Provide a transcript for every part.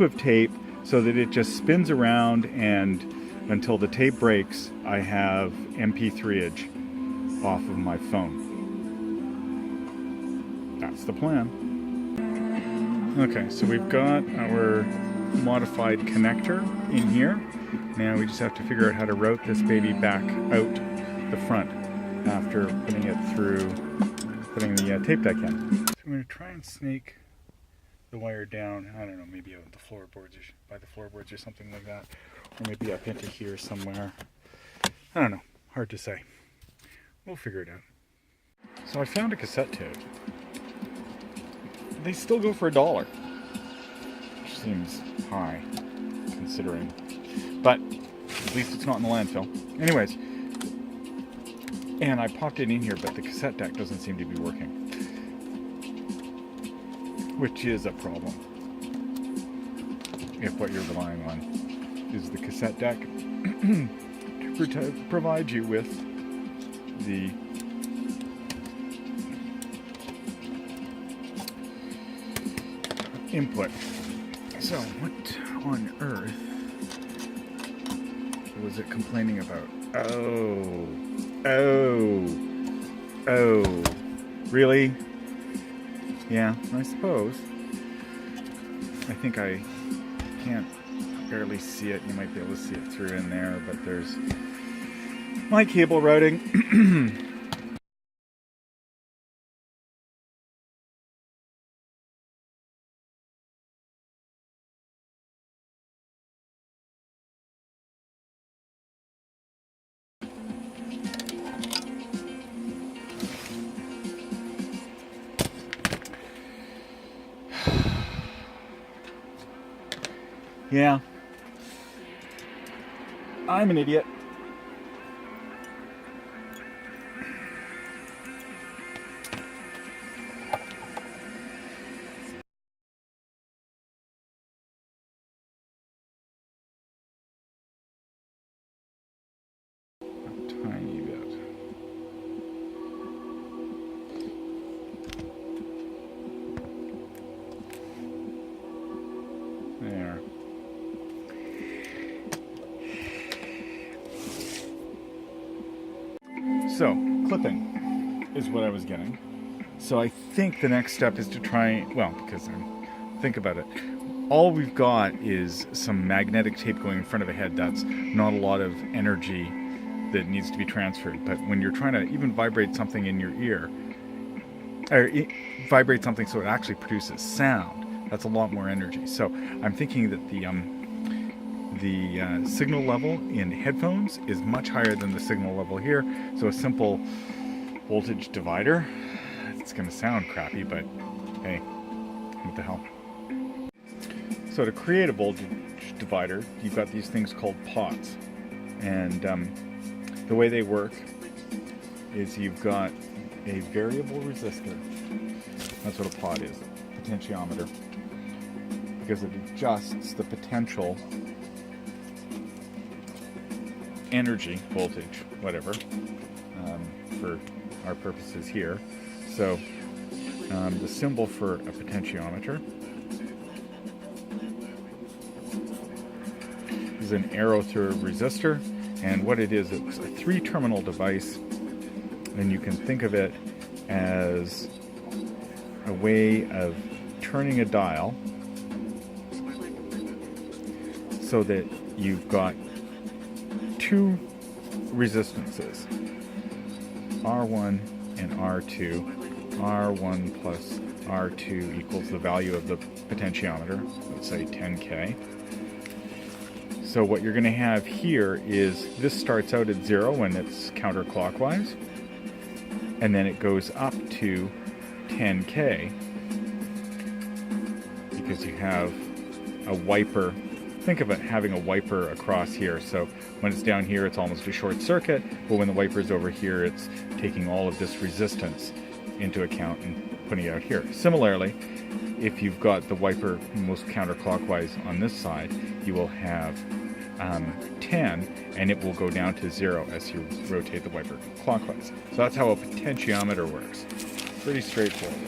of tape so that it just spins around, and until the tape breaks, I have MP3age off of my phone. That's the plan. Okay, so we've got our modified connector in here. Now we just have to figure out how to route this baby back out the front after putting it through, putting the tape deck in. So I'm going to try and snake the wire down, I don't know, maybe out the floorboards, or by the floorboards or something like that. Or maybe up into here somewhere. I don't know, hard to say. We'll figure it out. So I found a cassette tape. They still go for $1, which seems high, considering. But at least it's not in the landfill. Anyways, and I popped it in here, but the cassette deck doesn't seem to be working, which is a problem if what you're relying on is the cassette deck to provide you with the input. So what on earth was it complaining about? Oh, really? Yeah, I suppose. I think I can't barely see it. You might be able to see it through in there, but there's my cable routing. Yeah, I'm an idiot. A tiny bit. There. So, clipping is what I was getting. So I think the next step is to try, well, because think about it. All we've got is some magnetic tape going in front of a head. That's not a lot of energy that needs to be transferred. But when you're trying to even vibrate something in your ear, or vibrate something so it actually produces sound, that's a lot more energy. So I'm thinking that the signal level in headphones is much higher than the signal level here. So a simple voltage divider, it's going to sound crappy, but hey, what the hell. So to create a voltage divider, you've got these things called pots. And the way they work is you've got a variable resistor. That's what a pot is, a potentiometer. Because it adjusts the potential energy, voltage, whatever, for our purposes here. So the symbol for a potentiometer is an arrow through a resistor, and what it is, it's a 3-terminal device, and you can think of it as a way of turning a dial so that you've got 2 resistances, R1 and R2. R1 plus R2 equals the value of the potentiometer, let's say 10K. So what you're going to have here is this starts out at 0 when it's counterclockwise, and then it goes up to 10K because you have a wiper. Think of it having a wiper across here. So when it's down here, it's almost a short circuit, but when the wiper's over here, it's taking all of this resistance into account and putting it out here. Similarly, if you've got the wiper most counterclockwise on this side, you will have 10, and it will go down to 0 as you rotate the wiper clockwise. So that's how a potentiometer works. Pretty straightforward.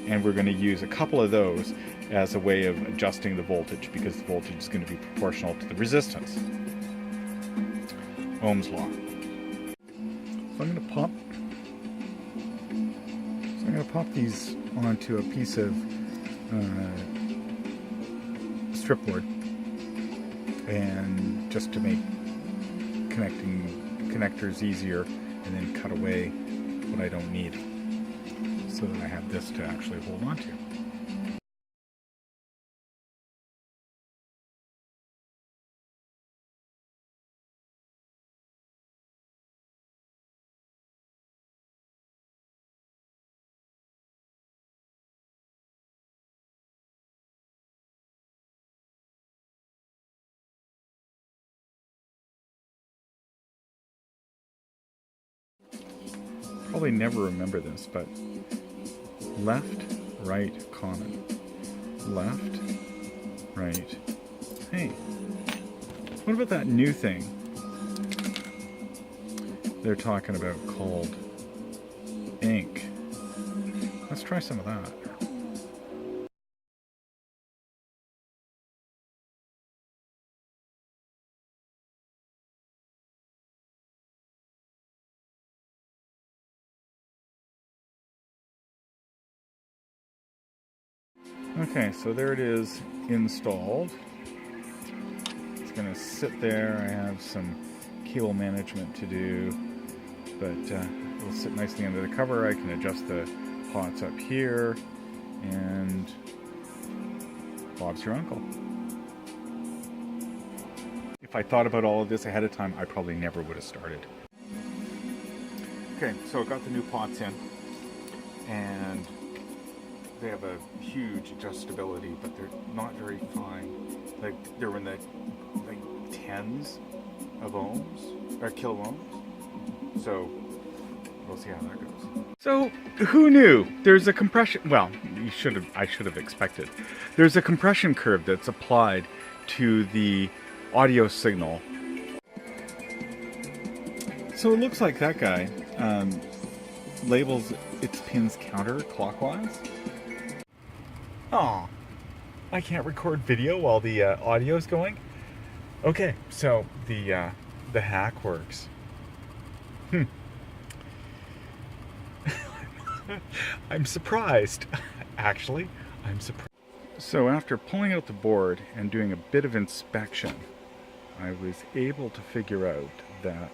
and we're going to use a couple of those as a way of adjusting the voltage, because the voltage is going to be proportional to the resistance. Ohm's law. So I'm going to pop these onto a piece of strip board, and just to make connecting connectors easier, and then cut away what I don't need, so that I have this to actually hold on to. Probably never remember this, but left, right, common. Left, right. Hey, what about that new thing they're talking about called ink? Let's try some of that. Okay, so there it is installed. It's going to sit there. I have some cable management to do, but it'll sit nicely under the cover. I can adjust the pots up here, and Bob's your uncle. If I thought about all of this ahead of time, I probably never would have started. Okay, so I got the new pots in, and they have a huge adjustability, but they're not very fine. Like, they're in the tens of ohms or kilo ohms. So we'll see how that goes. So who knew? There's a compression. Well, I should have expected. There's a compression curve that's applied to the audio signal. So it looks like that guy labels its pins counterclockwise. Oh, I can't record video while the audio is going. Okay, so the hack works. I'm surprised. Actually, I'm surprised. So after pulling out the board and doing a bit of inspection, I was able to figure out that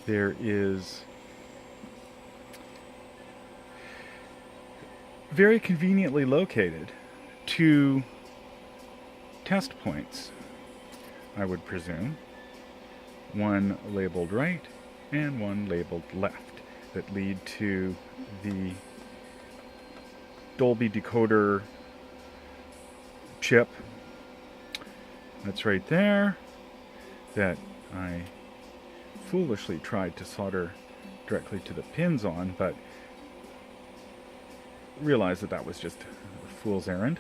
there is very conveniently located 2 test points, I would presume. One labeled right and one labeled left, that lead to the Dolby Decoder chip that's right there, that I foolishly tried to solder directly to the pins on, but realized that that was just a fool's errand.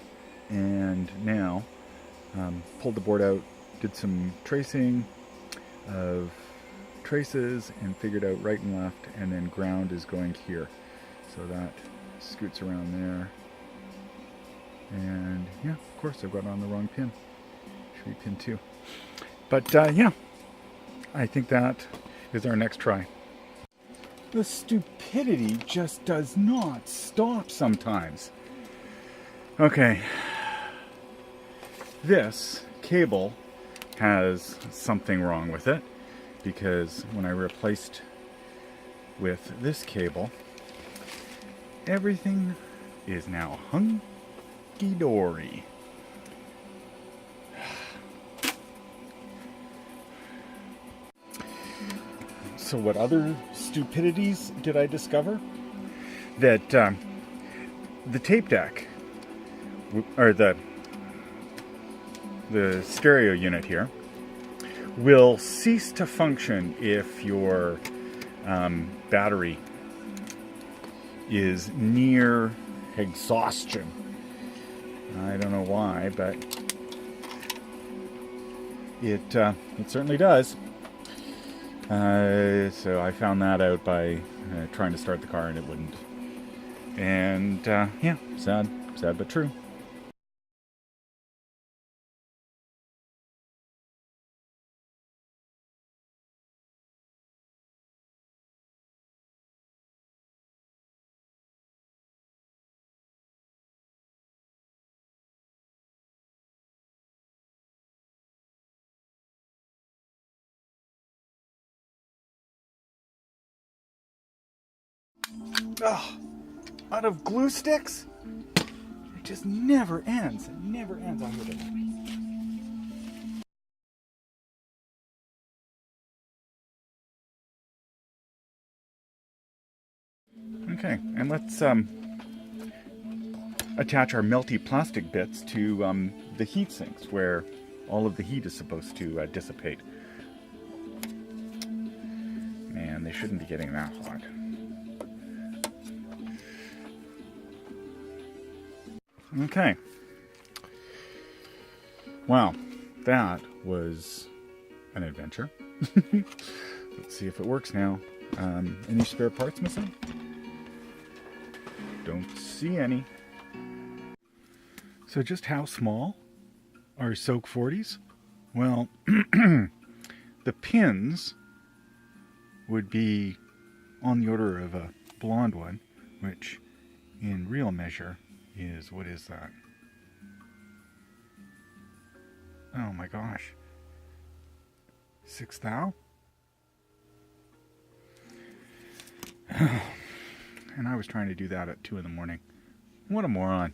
And now pulled the board out, did some tracing of traces, and figured out right and left, and then ground is going here, so that scoots around there. And yeah, of course I've got on the wrong pin. Should be pin 2. But yeah, I think that is our next try. The stupidity just does not stop sometimes. Okay, this cable has something wrong with it, because when I replaced with this cable, everything is now hunky-dory. So what other stupidities did I discover? That the tape deck, or the stereo unit here, will cease to function if your battery is near exhaustion. I don't know why, but it certainly does. So I found that out by trying to start the car, and it wouldn't. And yeah, sad but true. Oh, out of glue sticks? It just never ends. It never ends. I'll hit it. Okay, and let's attach our melty plastic bits to the heat sinks where all of the heat is supposed to dissipate. Man, they shouldn't be getting that hot. Okay. Wow, that was an adventure. Let's see if it works now. Any spare parts missing? Don't see any. So just how small are Soak 40s? Well, the pins would be on the order of a blonde one, which in real measure is, what is that? Oh my gosh. 6 thou? And I was trying to do that at 2 in the morning. What a moron.